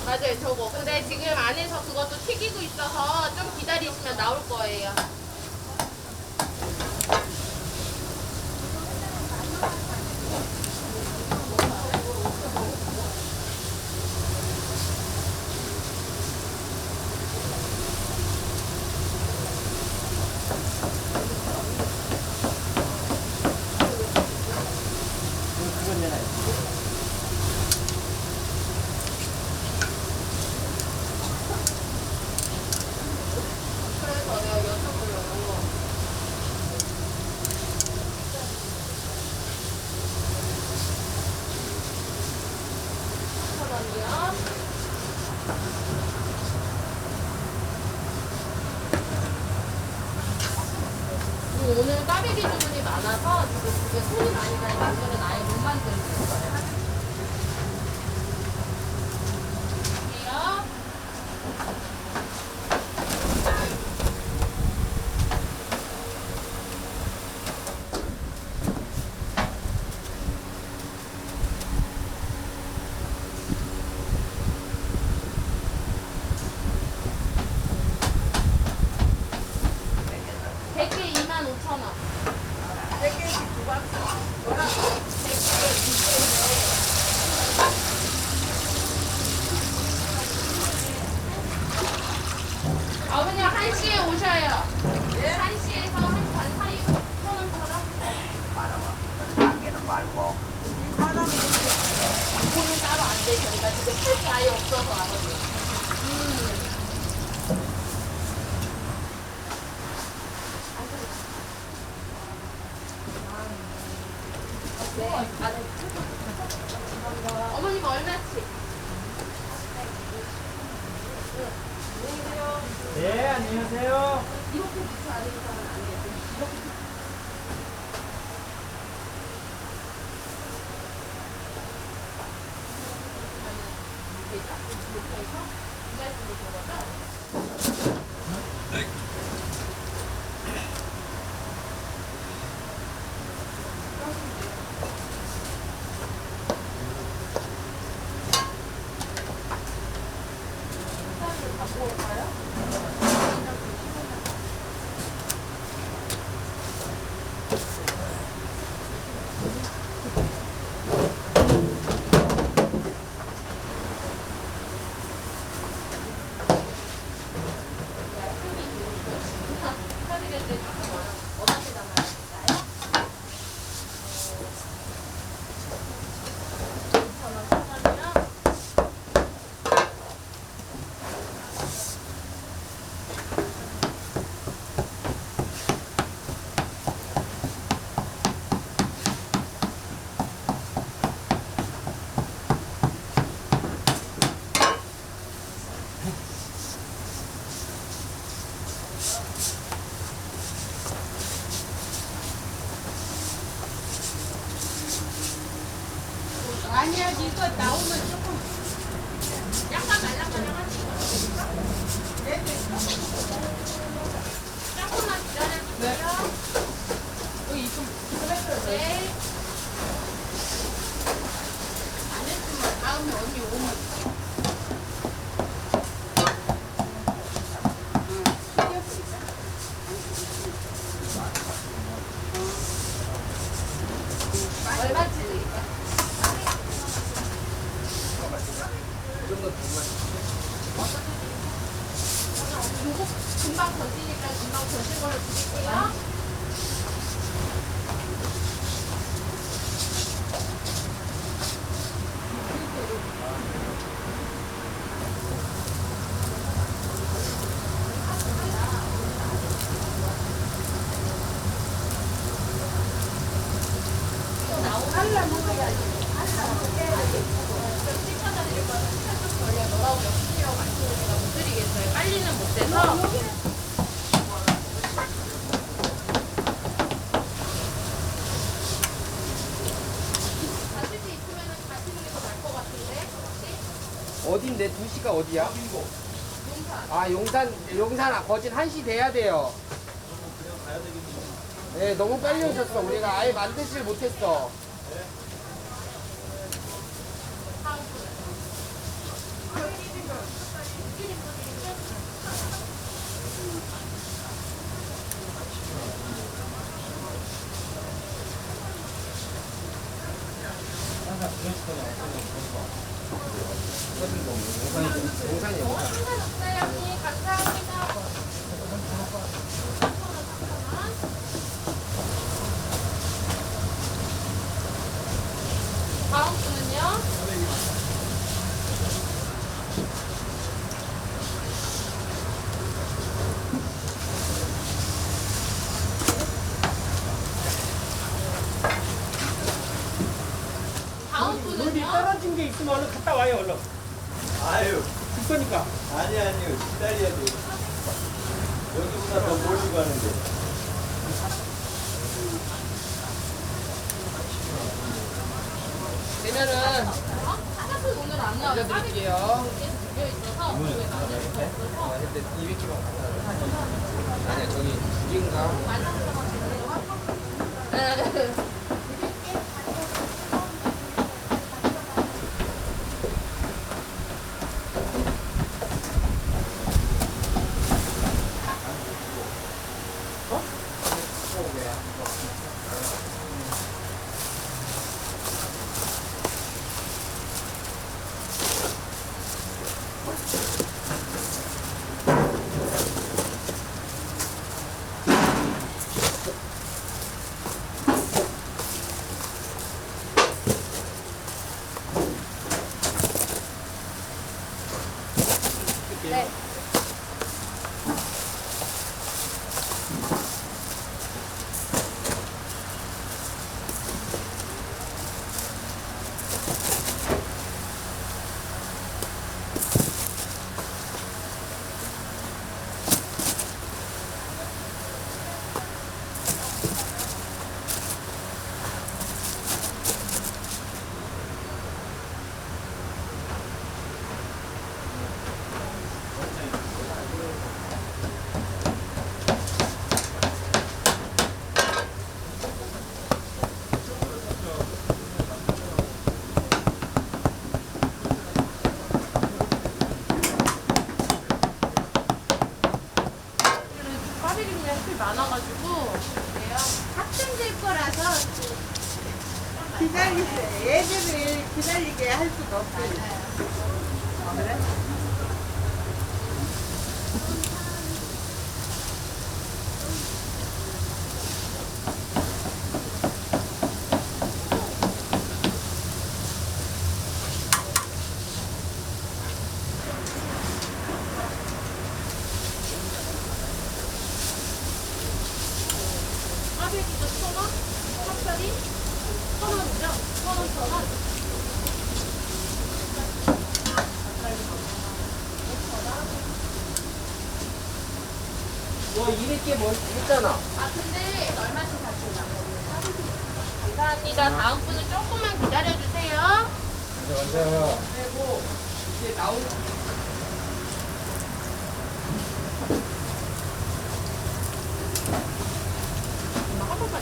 맞아요, 저거. 근데 지금 안에서 그것도 튀기고 있어서 좀 기다리시면 나올 거예요. 그래서 내가 여쭤보려고. 잠깐만요. 오늘 꽈배기 주문이 많아서 지금 그게 손이 많이 가요. 오늘은 아예 못 만들고 있어요. 볼게요. 100개 25,000원. 100개씩 두 박스. 100개 2개인데. 어머니 1시에 오셔요. 네? 1시에서 1시 반 사이 손은 걸어. 손은 따로 안 돼. 저희가 지금 풀이 아예 없어서 아버지. 네. 어머님 얼마치? 네, 안녕하세요. 이렇게 붙여 안 되는 사람은 안 돼요. 이렇게 붙여서 이 말씀을 적어서 갖고 올까요? 아니야, 이거 나오면 조금 약간 말랑말랑하지. 네, 조금만 기다려주세요. 여기 좀 했어요. 네. 안 했으면 다음에 언니 오면. 얼마치 드릴까? 요거 금방 던지니까 금방 던진 걸로 드릴게요. 또 나오면 먹어야지. 시켜드릴 거는 시간 좀 걸려. 너라고 역순이라고 말씀을 제가 못 드리겠어요. 빨리는 못 돼서. 가실 수 있으면 가시는 게 더 나을 것 같은데. 혹시? 어딘데? 2시가 어디야? 용산. 아, 용산 거진 1시 돼야 돼요. 네, 너무 빨리 오셨어. 우리가 아예 만들질 못했어. 하우스. 용산이요. 상관없어요, 언니. 감사합니다. 다음 분은요? 다음 물이 분은요? 떨어진 게 있으면 얼른 갔다 와요, 얼른. 아유, 줄 거니까. 아니요. 기다려야 돼. 여기보다 더 멀리 가는데. 되면은 화장품 오늘 안 나와요. 알려드릴게요. 물려 있어서 그거에 나눌 수 없어서. 근데 200kg 갖다 아니야, 저기 두 개인가? 네. 꽈배기 그냥 술 많아가지고 그래요. 학생들 거라서 기다리세요. 애들을 기다리게 할 수가 없어요. 그래? 꽈배기도 1,000원, 찹쌀이 1,000원이죠? 1,000원, 1,000원. 너 200개 뭐 했잖아. 아 근데 얼마씩 가시려고? 감사합니다. 다음 분은 조금만 기다려주세요. 그리고 이게 나오는 한 번만.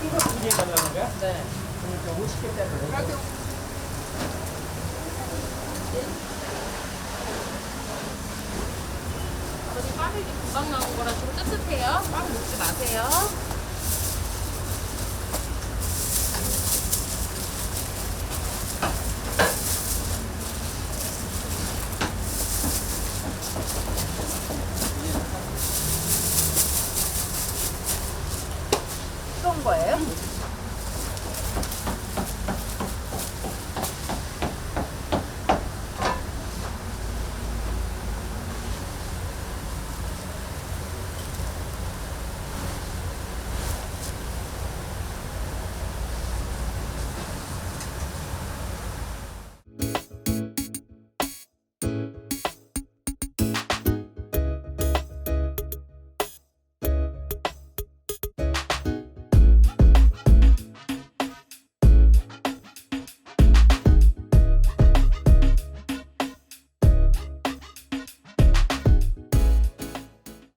이거 두개 달라는 거야? 네. 그러니까 50개짜리. 아버님 꽈배기 금방 나온 거라 좀 뜨뜻해요. 빵 먹지 마세요. 뜨거운 거예요?